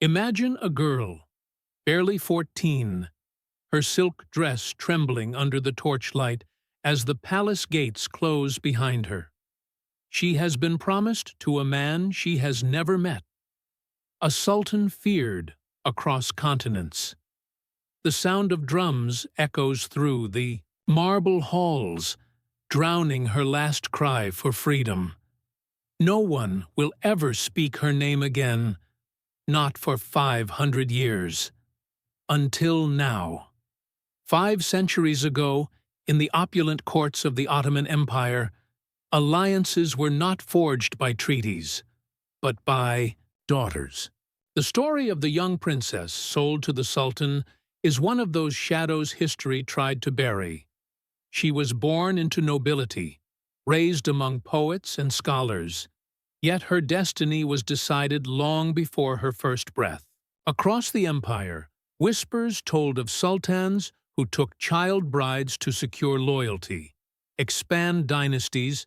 Imagine a girl, barely 14, her silk dress trembling under the torchlight as the palace gates close behind her. She has been promised to a man she has never met, a sultan feared across continents. The sound of drums echoes through the marble halls, drowning her last cry for freedom. No one will ever speak her name again, not for 500 years. Until now. 5 centuries ago, in the opulent courts of the Ottoman Empire, alliances were not forged by treaties, but by daughters. The story of the young princess sold to the Sultan is one of those shadows history tried to bury. She was born into nobility, raised among poets and scholars, yet her destiny was decided long before her first breath. Across the empire, whispers told of sultans who took child brides to secure loyalty, expand dynasties,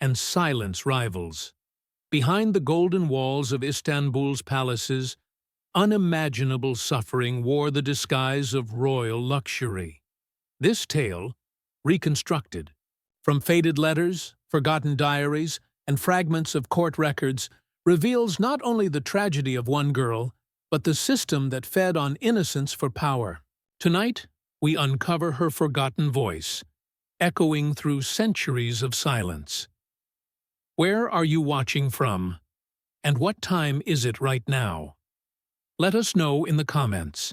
and silence rivals. Behind the golden walls of Istanbul's palaces, unimaginable suffering wore the disguise of royal luxury. This tale, reconstructed, from faded letters, forgotten diaries, and fragments of court records, reveals not only the tragedy of one girl, but the system that fed on innocence for power. Tonight, we uncover her forgotten voice, echoing through centuries of silence. Where are you watching from? And what time is it right now? Let us know in the comments.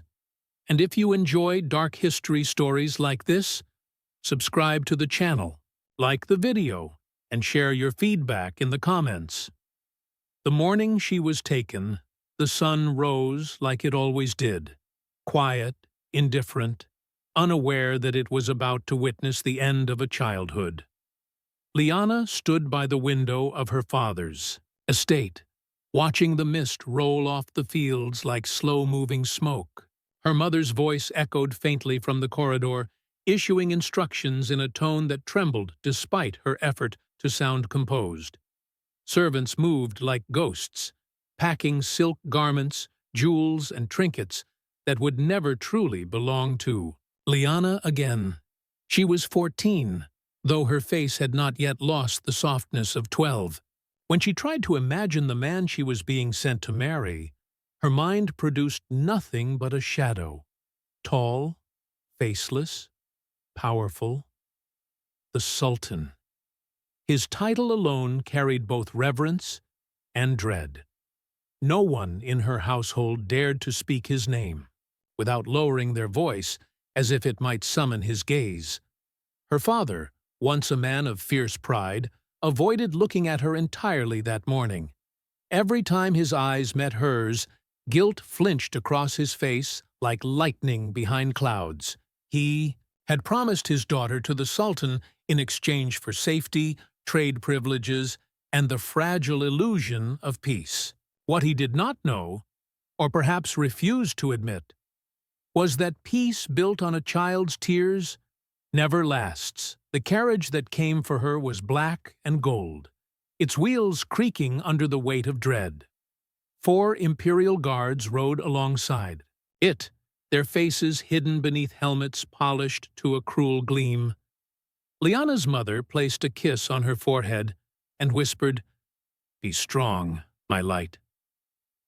And if you enjoy dark history stories like this, subscribe to the channel, like the video, and share your feedback in the comments. The morning she was taken, the sun rose like it always did, quiet, indifferent, unaware that it was about to witness the end of a childhood. Liana stood by the window of her father's estate, watching the mist roll off the fields like slow-moving smoke. Her mother's voice echoed faintly from the corridor, issuing instructions in a tone that trembled despite her effort to sound composed. Servants moved like ghosts, packing silk garments, jewels, and trinkets that would never truly belong to Liana again. She was 14, though her face had not yet lost the softness of 12. When she tried to imagine the man she was being sent to marry, her mind produced nothing but a shadow. Tall, faceless, powerful. The Sultan. His title alone carried both reverence and dread. No one in her household dared to speak his name, without lowering their voice as if it might summon his gaze. Her father, once a man of fierce pride, avoided looking at her entirely that morning. Every time his eyes met hers, guilt flinched across his face like lightning behind clouds. He had promised his daughter to the Sultan in exchange for safety, trade privileges, and the fragile illusion of peace. What he did not know, or perhaps refused to admit, was that peace built on a child's tears never lasts. The carriage that came for her was black and gold, its wheels creaking under the weight of dread. 4 imperial guards rode alongside it, their faces hidden beneath helmets polished to a cruel gleam. Liana's mother placed a kiss on her forehead and whispered, "Be strong, my light."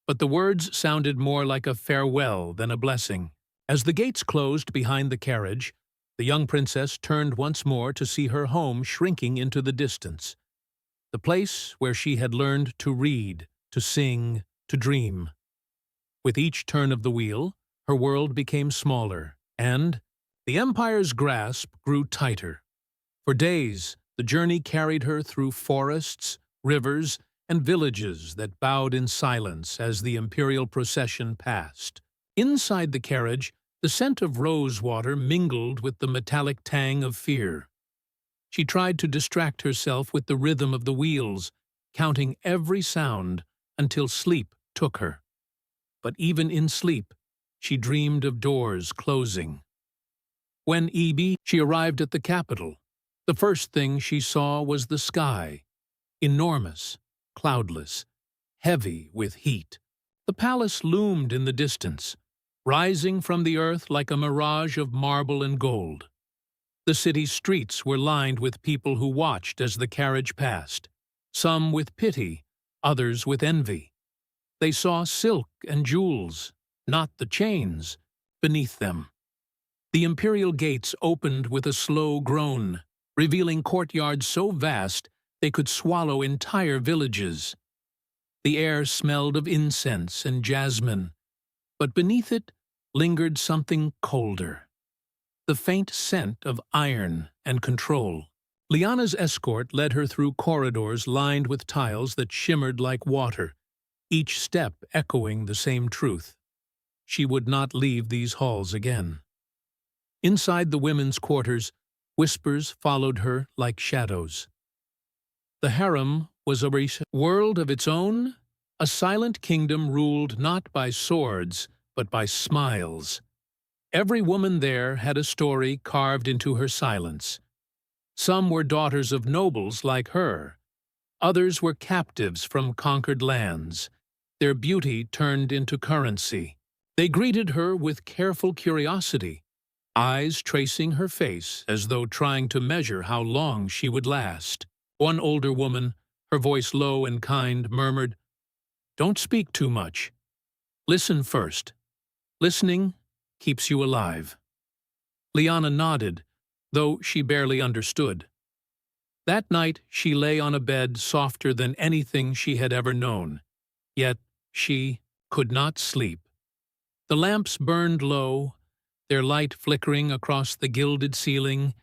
But the words sounded more like a farewell than a blessing. As the gates closed behind the carriage, the young princess turned once more to see her home shrinking into the distance, the place where she had learned to read, to sing, to dream. With each turn of the wheel, her world became smaller, and the empire's grasp grew tighter. For days, the journey carried her through forests, rivers, and villages that bowed in silence as the imperial procession passed. Inside the carriage, the scent of rose water mingled with the metallic tang of fear. She tried to distract herself with the rhythm of the wheels, counting every sound until sleep took her. But even in sleep, she dreamed of doors closing. When she arrived at the capital, the first thing she saw was the sky, enormous, cloudless, heavy with heat. The palace loomed in the distance, rising from the earth like a mirage of marble and gold. The city's streets were lined with people who watched as the carriage passed, some with pity, others with envy. They saw silk and jewels, not the chains, beneath them. The imperial gates opened with a slow groan, revealing courtyards so vast they could swallow entire villages. The air smelled of incense and jasmine, but beneath it lingered something colder, the faint scent of iron and control. Liana's escort led her through corridors lined with tiles that shimmered like water, each step echoing the same truth. She would not leave these halls again. Inside the women's quarters, whispers followed her like shadows. The harem was a world of its own, a silent kingdom ruled not by swords, but by smiles. Every woman there had a story carved into her silence. Some were daughters of nobles like her. Others were captives from conquered lands, their beauty turned into currency. They greeted her with careful curiosity, eyes tracing her face as though trying to measure how long she would last. One older woman, her voice low and kind, murmured, "Don't speak too much. Listen first. Listening keeps you alive." Liana nodded, though she barely understood. That night she lay on a bed softer than anything she had ever known, yet she could not sleep. The lamps burned low, their light flickering across the gilded ceiling,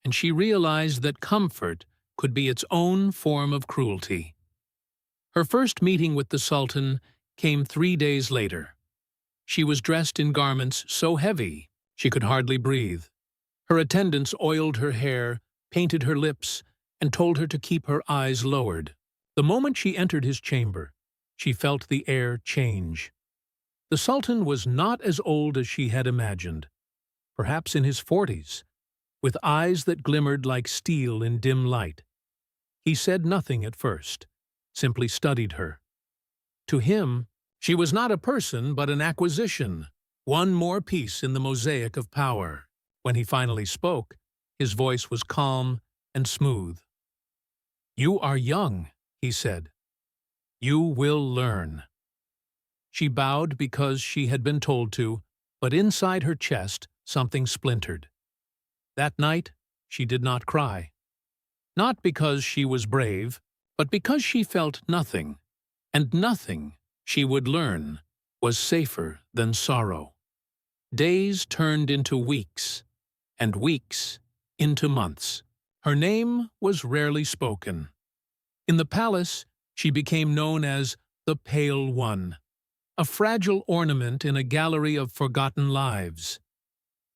and she realized that comfort could be its own form of cruelty. Her first meeting with the Sultan came 3 days later. She was dressed in garments so heavy she could hardly breathe. Her attendants oiled her hair, painted her lips, and told her to keep her eyes lowered. The moment she entered his chamber, she felt the air change. The Sultan was not as old as she had imagined, perhaps in his 40s, with eyes that glimmered like steel in dim light. He said nothing at first, simply studied her. To him, she was not a person but an acquisition, one more piece in the mosaic of power. When he finally spoke, his voice was calm and smooth. "You are young," he said. "You will learn." She bowed because she had been told to, but inside her chest something splintered. That night she did not cry. Not because she was brave, but because she felt nothing, and nothing, she would learn, was safer than sorrow. Days turned into weeks, and weeks into months. Her name was rarely spoken. In the palace, she became known as the Pale One, a fragile ornament in a gallery of forgotten lives.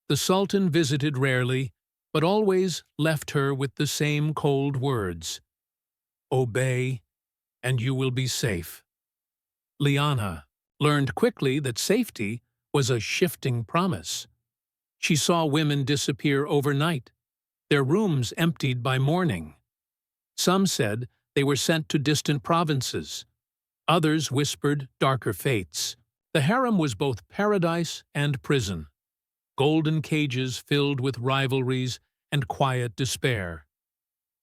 The Sultan visited rarely, but always left her with the same cold words: "Obey, and you will be safe." Liana learned quickly that safety was a shifting promise. She saw women disappear overnight, their rooms emptied by morning. Some said they were sent to distant provinces. Others whispered darker fates. The harem was both paradise and prison, golden cages filled with rivalries and quiet despair.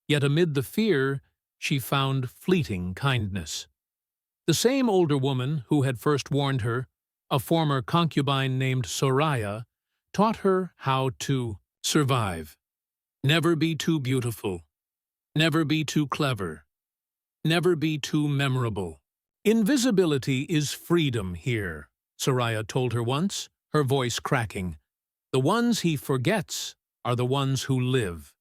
Yet amid the fear, she found fleeting kindness. The same older woman who had first warned her, a former concubine named Soraya, taught her how to survive. Never be too beautiful. Never be too clever. Never be too memorable. "Invisibility is freedom here," Soraya told her once, her voice cracking. "The ones he forgets are the ones who live."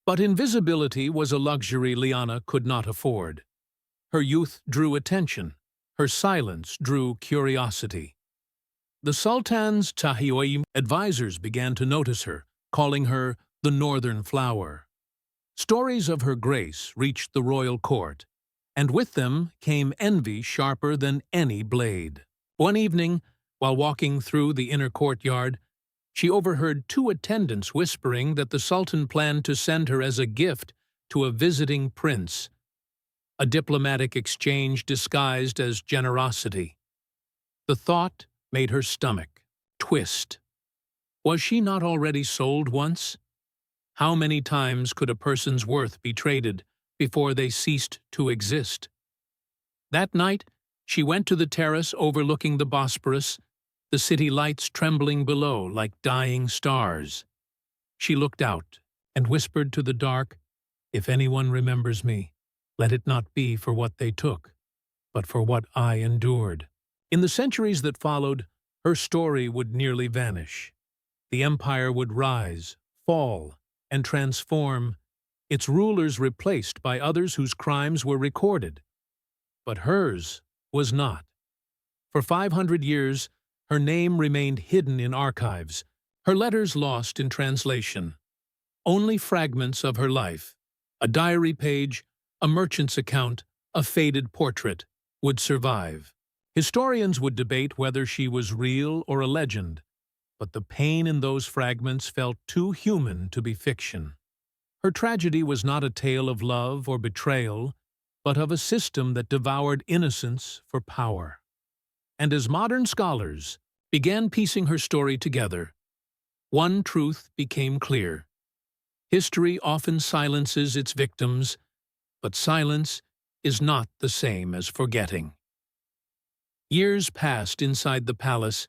But invisibility was a luxury Liana could not afford. Her youth drew attention. Her silence drew curiosity. The Sultan's Tahiyoim advisors began to notice her, calling her the Northern Flower. Stories of her grace reached the royal court, and with them came envy sharper than any blade. One evening, while walking through the inner courtyard, she overheard 2 attendants whispering that the Sultan planned to send her as a gift to a visiting prince, a diplomatic exchange disguised as generosity. The thought made her stomach twist. Was she not already sold once? How many times could a person's worth be traded before they ceased to exist? That night, she went to the terrace overlooking the Bosporus, the city lights trembling below like dying stars. She looked out and whispered to the dark, "If anyone remembers me, let it not be for what they took, but for what I endured." In the centuries that followed, her story would nearly vanish. The empire would rise, fall, and transform, its rulers replaced by others whose crimes were recorded. But hers was not. For 500 years, her name remained hidden in archives, her letters lost in translation. Only fragments of her life, a diary page, a merchant's account, a faded portrait, would survive. Historians would debate whether she was real or a legend, but the pain in those fragments felt too human to be fiction. Her tragedy was not a tale of love or betrayal, but of a system that devoured innocence for power. And as modern scholars began piecing her story together, one truth became clear. History often silences its victims, but silence is not the same as forgetting. Years passed inside the palace,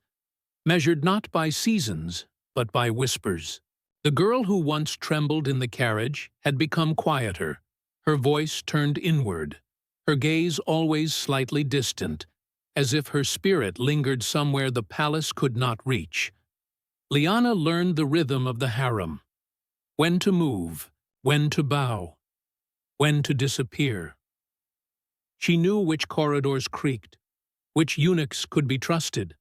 measured not by seasons, but by whispers. The girl who once trembled in the carriage had become quieter, her voice turned inward, her gaze always slightly distant, as if her spirit lingered somewhere the palace could not reach. Liana learned the rhythm of the harem, when to move, when to bow, when to disappear. She knew which corridors creaked, which eunuchs could be trusted,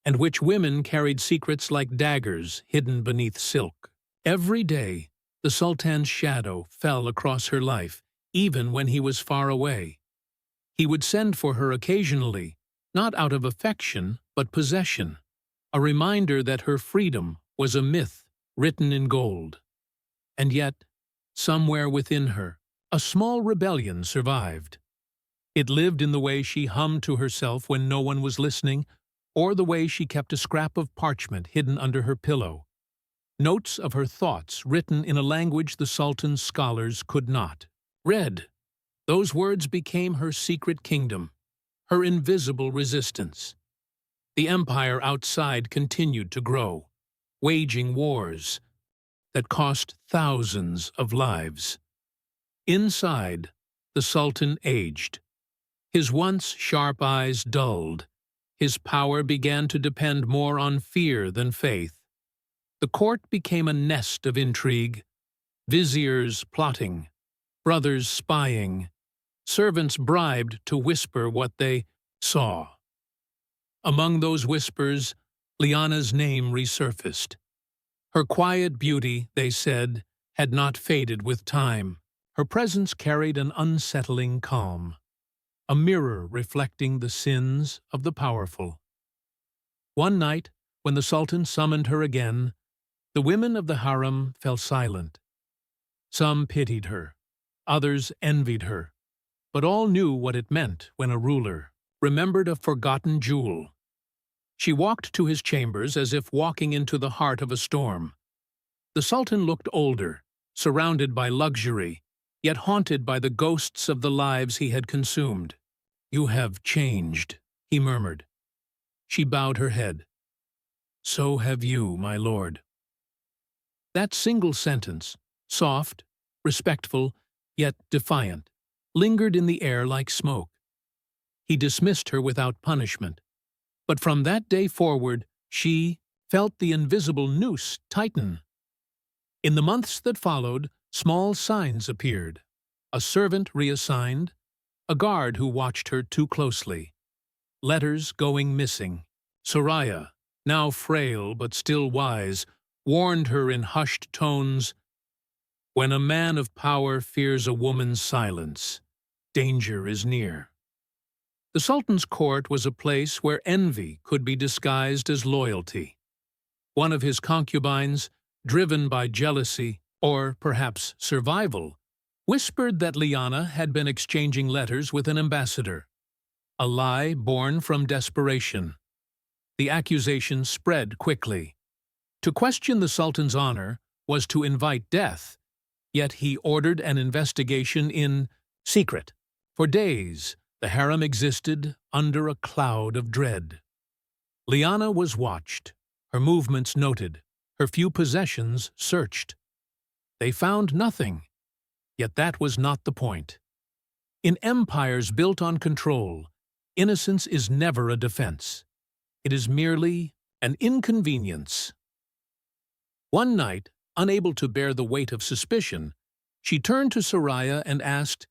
and which women carried secrets like daggers hidden beneath silk. Every day, the Sultan's shadow fell across her life, even when he was far away. He would send for her occasionally, not out of affection, but possession, a reminder that her freedom was a myth written in gold. And yet, somewhere within her, a small rebellion survived. It lived in the way she hummed to herself when no one was listening, or the way she kept a scrap of parchment hidden under her pillow. Notes of her thoughts written in a language the Sultan's scholars could not read. Those words became her secret kingdom, her invisible resistance. The empire outside continued to grow, waging wars that cost thousands of lives. Inside, the Sultan aged. His once sharp eyes dulled. His power began to depend more on fear than faith. The court became a nest of intrigue, viziers plotting, brothers spying, servants bribed to whisper what they saw. Among those whispers, Liana's name resurfaced. Her quiet beauty, they said, had not faded with time. Her presence carried an unsettling calm, a mirror reflecting the sins of the powerful. One night, when the Sultan summoned her again, the women of the harem fell silent. Some pitied her, others envied her, but all knew what it meant when a ruler remembered a forgotten jewel. She walked to his chambers as if walking into the heart of a storm. The Sultan looked older, surrounded by luxury, yet haunted by the ghosts of the lives he had consumed. "You have changed," he murmured. She bowed her head. "So have you, my lord." That single sentence, soft, respectful, yet defiant, lingered in the air like smoke. He dismissed her without punishment. But from that day forward, she felt the invisible noose tighten. In the months that followed, small signs appeared. A servant reassigned, a guard who watched her too closely, letters going missing. Soraya, now frail but still wise, warned her in hushed tones, "When a man of power fears a woman's silence, danger is near." The Sultan's court was a place where envy could be disguised as loyalty. One of his concubines, driven by jealousy, or perhaps survival, whispered that Liana had been exchanging letters with an ambassador. a lie born from desperation. The accusation spread quickly. To question the Sultan's honor was to invite death, yet he ordered an investigation in secret. For days, the harem existed under a cloud of dread. Liana was watched, her movements noted, her few possessions searched. They found nothing, yet that was not the point. In empires built on control, innocence is never a defense. It is merely an inconvenience. One night, unable to bear the weight of suspicion, she turned to Soraya and asked,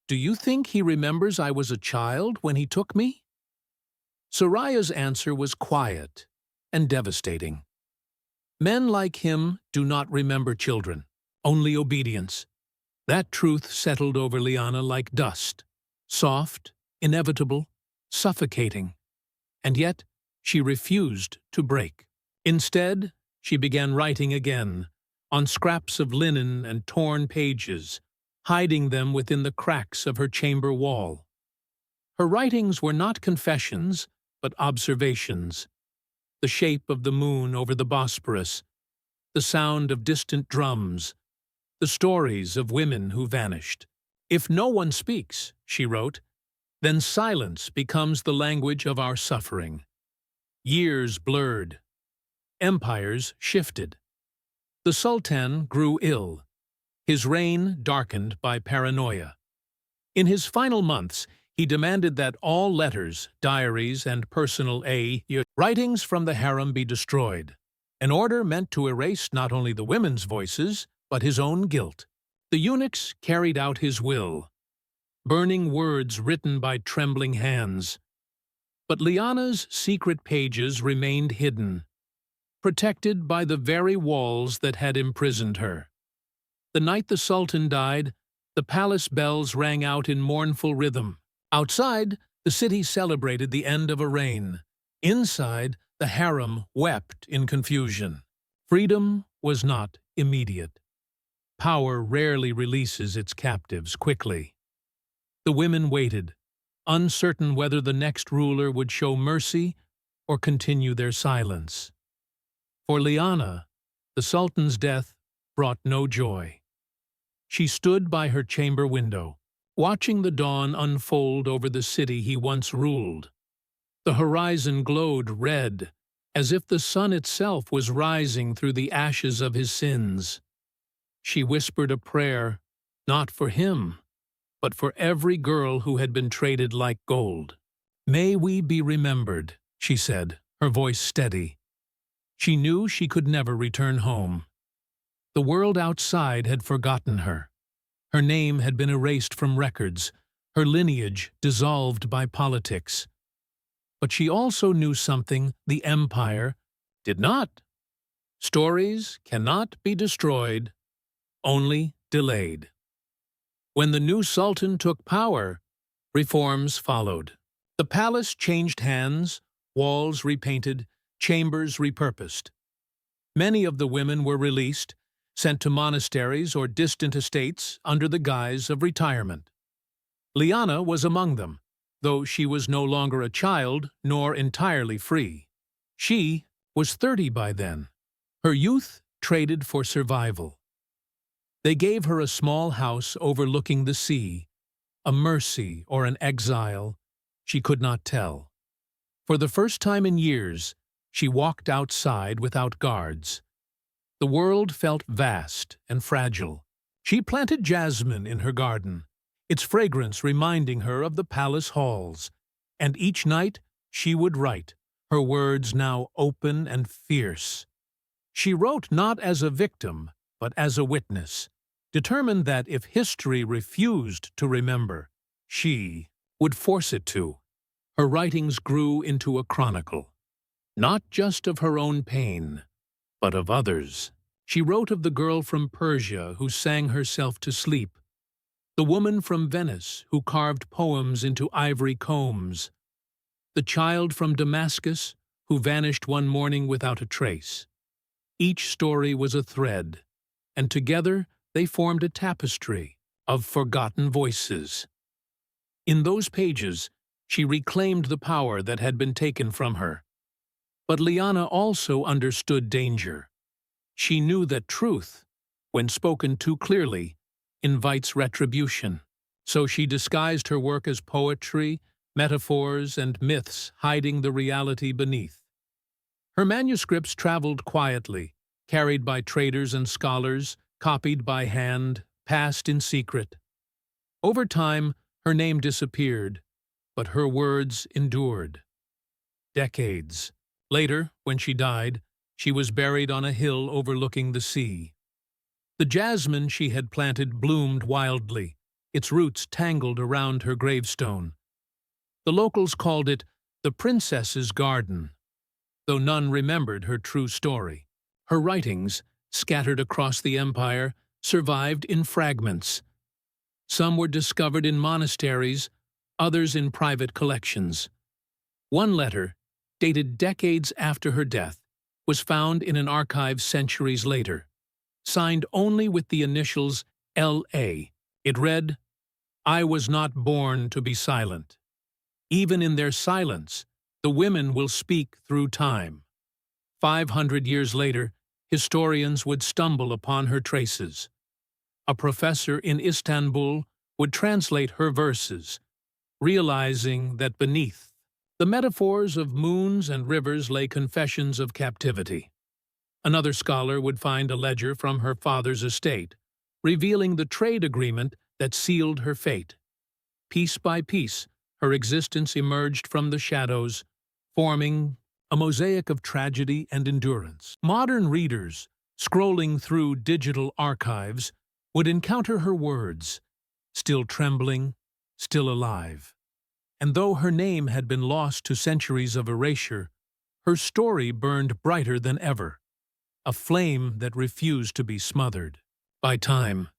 "Do you think he remembers I was a child when he took me?" Soraya's answer was quiet and devastating. Men like him do not remember children, only obedience. That truth settled over Liana like dust, soft, inevitable, suffocating. And yet, she refused to break. Instead, she began writing again, on scraps of linen and torn pages, hiding them within the cracks of her chamber wall. Her writings were not confessions, but observations. The shape of the moon over the Bosporus, the sound of distant drums, the stories of women who vanished. "If no one speaks," she wrote, "then silence becomes the language of our suffering." Years blurred. Empires shifted. The Sultan grew ill, his reign darkened by paranoia. In his final months, he demanded that all letters, diaries, and personal writings from the harem be destroyed, an order meant to erase not only the women's voices, but his own guilt. The eunuchs carried out his will, burning words written by trembling hands. But Liana's secret pages remained hidden, protected by the very walls that had imprisoned her. The night the Sultan died, the palace bells rang out in mournful rhythm. Outside, the city celebrated the end of a reign. Inside, the harem wept in confusion. Freedom was not immediate. Power rarely releases its captives quickly. The women waited, uncertain whether the next ruler would show mercy or continue their silence. For Liana, the Sultan's death brought no joy. She stood by her chamber window, watching the dawn unfold over the city he once ruled. The horizon glowed red, as if the sun itself was rising through the ashes of his sins. She whispered a prayer, not for him, but for every girl who had been traded like gold. "May we be remembered," she said, her voice steady. She knew she could never return home. The world outside had forgotten her. Her name had been erased from records, her lineage dissolved by politics. But she also knew something the empire did not. Stories cannot be destroyed, only delayed. When the new sultan took power, reforms followed. The palace changed hands, walls repainted, chambers repurposed. Many of the women were released, sent to monasteries or distant estates under the guise of retirement. Liana was among them, though she was no longer a child nor entirely free. She was 30 by then, her youth traded for survival. They gave her a small house overlooking the sea, a mercy or an exile, she could not tell. For the first time in years, she walked outside without guards. The world felt vast and fragile. She planted jasmine in her garden, its fragrance reminding her of the palace halls. And each night she would write, her words now open and fierce. She wrote not as a victim, but as a witness, determined that if history refused to remember, she would force it to. Her writings grew into a chronicle, not just of her own pain, but of others. She wrote of the girl from Persia who sang herself to sleep, the woman from Venice who carved poems into ivory combs, the child from Damascus who vanished one morning without a trace. Each story was a thread, and together they formed a tapestry of forgotten voices. In those pages, She reclaimed the power that had been taken from her. But Liana also understood danger. She knew that truth, when spoken too clearly, invites retribution. So she disguised her work as poetry, metaphors, and myths, hiding the reality beneath. Her manuscripts traveled quietly, carried by traders and scholars, copied by hand, passed in secret. Over time, her name disappeared, but her words endured. Decades later, when she died, she was buried on a hill overlooking the sea. The jasmine she had planted bloomed wildly, its roots tangled around her gravestone. The locals called it the Princess's Garden, though none remembered her true story. Her writings, scattered across the empire, survived in fragments. Some were discovered in monasteries, others in private collections. One letter, dated decades after her death, was found in an archive centuries later, signed only with the initials L.A. It read, "I was not born to be silent. Even in their silence, the women will speak through time." 500 years later, historians would stumble upon her traces. A professor in Istanbul would translate her verses, realizing that beneath the metaphors of moons and rivers lay confessions of captivity. Another scholar would find a ledger from her father's estate, revealing the trade agreement that sealed her fate. Piece by piece, her existence emerged from the shadows, forming a mosaic of tragedy and endurance. Modern readers, scrolling through digital archives, would encounter her words, still trembling, still alive. And though her name had been lost to centuries of erasure, her story burned brighter than ever, a flame that refused to be smothered by time.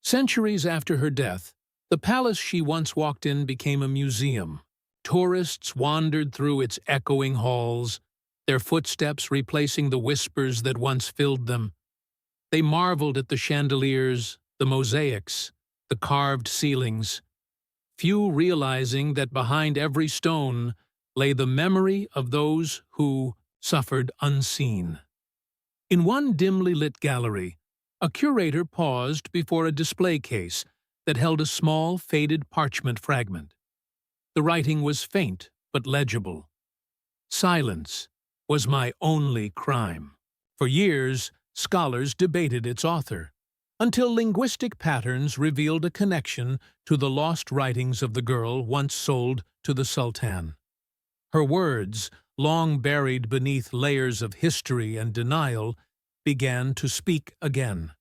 Centuries after her death, the palace she once walked in became a museum. Tourists wandered through its echoing halls, their footsteps replacing the whispers that once filled them. They marveled at the chandeliers, the mosaics, the carved ceilings, few realizing that behind every stone lay the memory of those who suffered unseen. In one dimly lit gallery, a curator paused before a display case that held a small, faded parchment fragment. The writing was faint but legible. "Silence was my only crime." For years, scholars debated its author, until linguistic patterns revealed a connection to the lost writings of the girl once sold to the Sultan. Her words, long buried beneath layers of history and denial, began to speak again.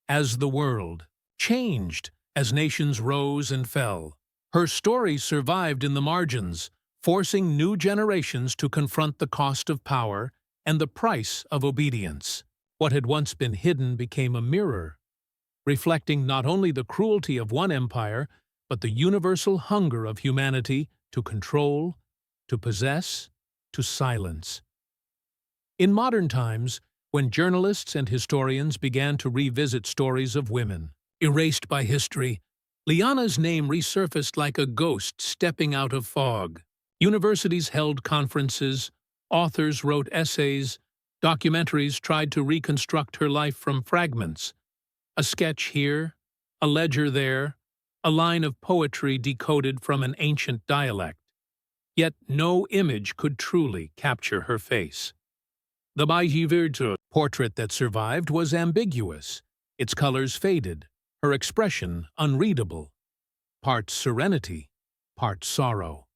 As the world changed, as nations rose and fell, her story survived in the margins, forcing new generations to confront the cost of power and the price of obedience. What had once been hidden became a mirror, reflecting not only the cruelty of one empire, but the universal hunger of humanity to control, to possess, to silence. In modern times, when journalists and historians began to revisit stories of women erased by history, Liana's name resurfaced like a ghost stepping out of fog. Universities held conferences, authors wrote essays, documentaries tried to reconstruct her life from fragments. A sketch here, a ledger there, a line of poetry decoded from an ancient dialect. Yet no image could truly capture her face. The Bajivir portrait that survived was ambiguous, its colors faded, her expression unreadable, part serenity, part sorrow.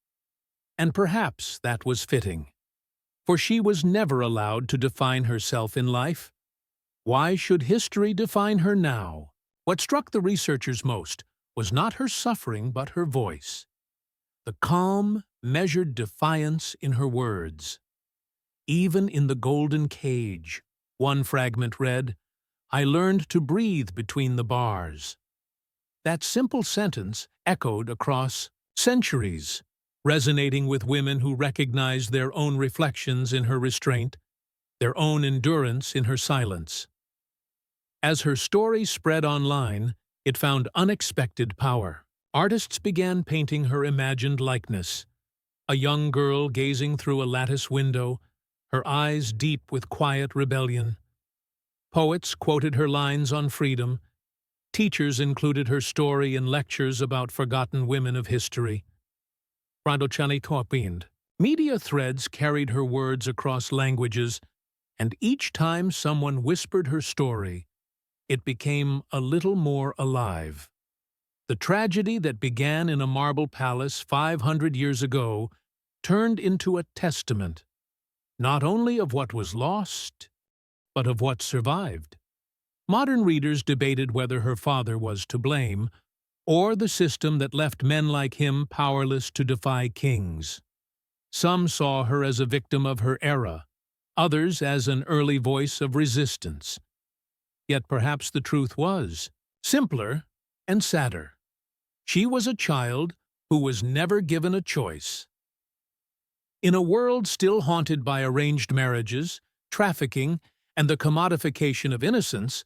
And perhaps that was fitting, for she was never allowed to define herself in life. Why should history define her now? What struck the researchers most was not her suffering but her voice, the calm, measured defiance in her words. Even in the golden cage, one fragment read, "I learned to breathe between the bars." That simple sentence echoed across centuries, resonating with women who recognized their own reflections in her restraint, their own endurance in her silence. As her story spread online, it found unexpected power. Artists began painting her imagined likeness, a young girl gazing through a lattice window, her eyes deep with quiet rebellion. Poets quoted her lines on freedom. Teachers included her story in lectures about forgotten women of history. Media threads carried her words across languages, and each time someone whispered her story, it became a little more alive. The tragedy that began in a marble palace 500 years ago turned into a testament, not only of what was lost, but of what survived. Modern readers debated whether her father was to blame, or the system that left men like him powerless to defy kings. Some saw her as a victim of her era, others as an early voice of resistance. Yet perhaps the truth was simpler and sadder. She was a child who was never given a choice. In a world still haunted by arranged marriages, trafficking, and the commodification of innocence,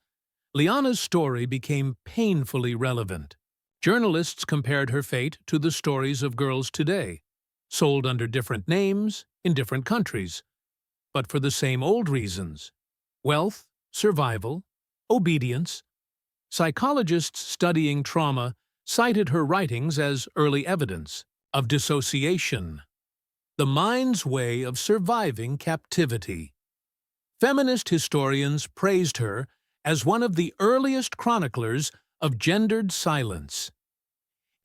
Liana's story became painfully relevant. Journalists compared her fate to the stories of girls today, sold under different names in different countries, but for the same old reasons: wealth, survival, obedience. Psychologists studying trauma cited her writings as early evidence of dissociation, the mind's way of surviving captivity. Feminist historians praised her as one of the earliest chroniclers of gendered silence.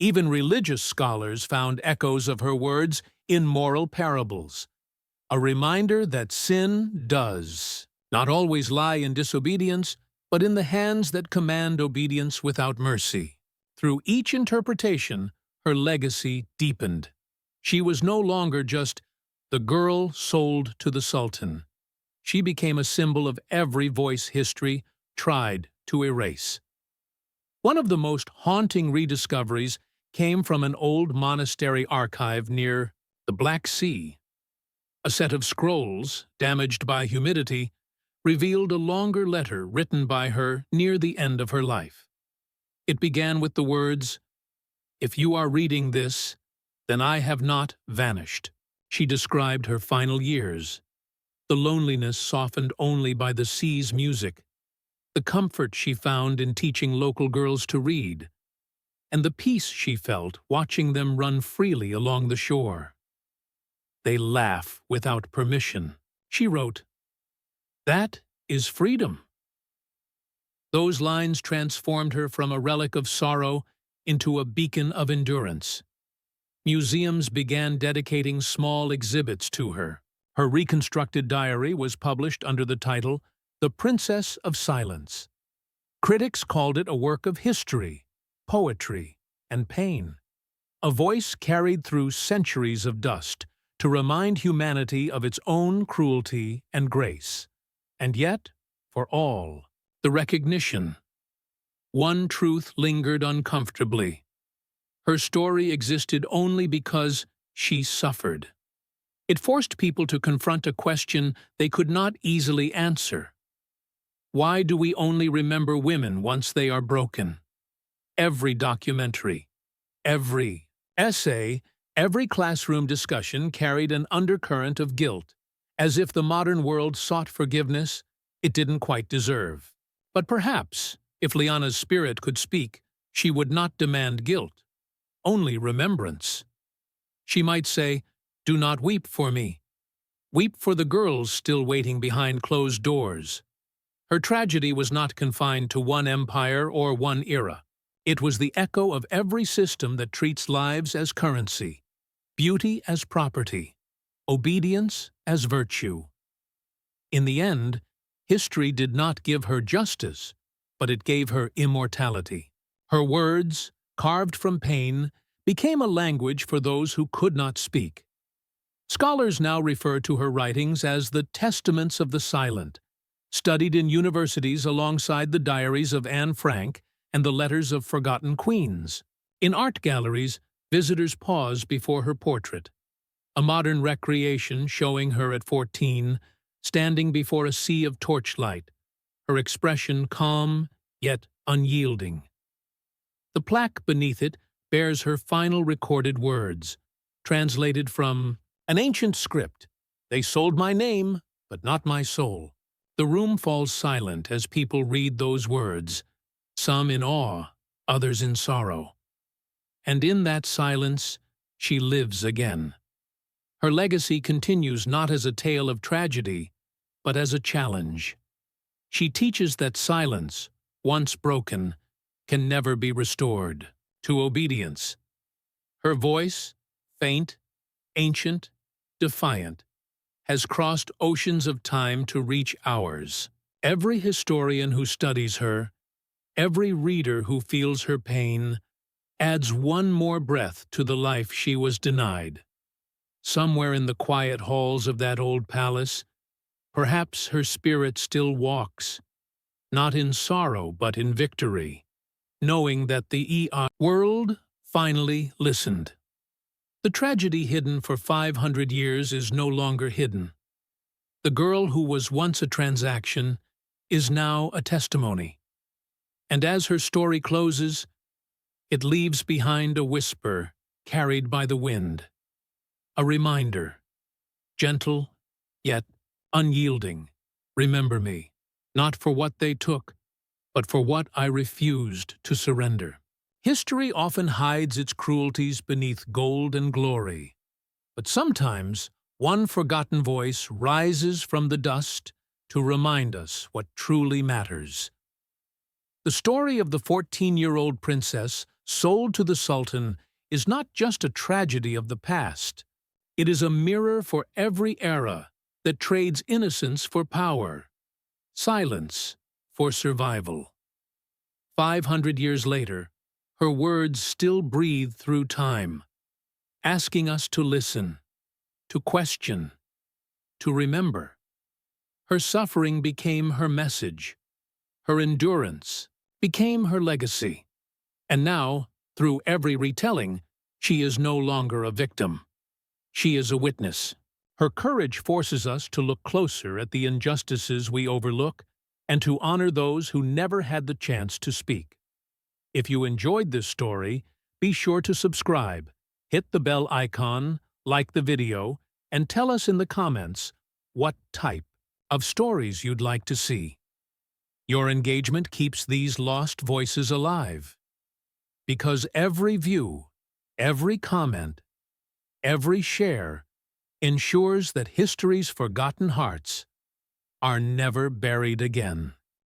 Even religious scholars found echoes of her words in moral parables, a reminder that sin does not always lie in disobedience, but in the hands that command obedience without mercy. Through each interpretation, her legacy deepened. She was no longer just the girl sold to the Sultan. She became a symbol of every voice history tried to erase. One of the most haunting rediscoveries came from an old monastery archive near the Black Sea. A set of scrolls, damaged by humidity, revealed a longer letter written by her near the end of her life. It began with the words, "If you are reading this, then I have not vanished." She described her final years, the loneliness softened only by the sea's music, the comfort she found in teaching local girls to read, and the peace she felt watching them run freely along the shore. "They laugh without permission," she wrote. "That is freedom." Those lines transformed her from a relic of sorrow into a beacon of endurance. Museums began dedicating small exhibits to her. Her reconstructed diary was published under the title The Princess of Silence. Critics called it a work of history, poetry, and pain, a voice carried through centuries of dust to remind humanity of its own cruelty and grace. And yet, for all, the recognition. One truth lingered uncomfortably. Her story existed only because she suffered. It forced people to confront a question they could not easily answer. Why do we only remember women once they are broken? Every documentary, every essay, every classroom discussion carried an undercurrent of guilt, as if the modern world sought forgiveness it didn't quite deserve. But perhaps, if Liana's spirit could speak, she would not demand guilt, only remembrance. She might say, "Do not weep for me. Weep for the girls still waiting behind closed doors." Her tragedy was not confined to one empire or one era. It was the echo of every system that treats lives as currency, beauty as property, obedience as virtue. In the end, history did not give her justice, but it gave her immortality. Her words, carved from pain, became a language for those who could not speak. Scholars now refer to her writings as the Testaments of the Silent, studied in universities alongside the diaries of Anne Frank and the letters of forgotten queens. In art galleries, visitors pause before her portrait, a modern recreation showing her at 14, standing before a sea of torchlight, her expression calm yet unyielding. The plaque beneath it bears her final recorded words, translated from an ancient script. "They sold my name, but not my soul." The room falls silent as people read those words, some in awe, others in sorrow. And in that silence, she lives again. Her legacy continues not as a tale of tragedy, but as a challenge. She teaches that silence, once broken, can never be restored to obedience. Her voice, faint, ancient, defiant, has crossed oceans of time to reach ours. Every historian who studies her, every reader who feels her pain, adds one more breath to the life she was denied. Somewhere in the quiet halls of that old palace, perhaps her spirit still walks, not in sorrow but in victory, knowing that the world finally listened. The tragedy hidden for 500 years is no longer hidden. The girl who was once a transaction is now a testimony. And as her story closes, it leaves behind a whisper carried by the wind, a reminder, gentle yet unyielding. Remember me, not for what they took, but for what I refused to surrender. History often hides its cruelties beneath gold and glory, but sometimes one forgotten voice rises from the dust to remind us what truly matters. The story of the 14-year-old princess sold to the Sultan is not just a tragedy of the past. It is a mirror for every era that trades innocence for power, silence for survival. 500 years later, her words still breathe through time, asking us to listen, to question, to remember. Her suffering became her message. Her endurance became her legacy. And now, through every retelling, she is no longer a victim. She is a witness. Her courage forces us to look closer at the injustices we overlook and to honor those who never had the chance to speak. If you enjoyed this story, be sure to subscribe, hit the bell icon, like the video, and tell us in the comments what type of stories you'd like to see. Your engagement keeps these lost voices alive. Because every view, every comment, every share ensures that history's forgotten hearts are never buried again.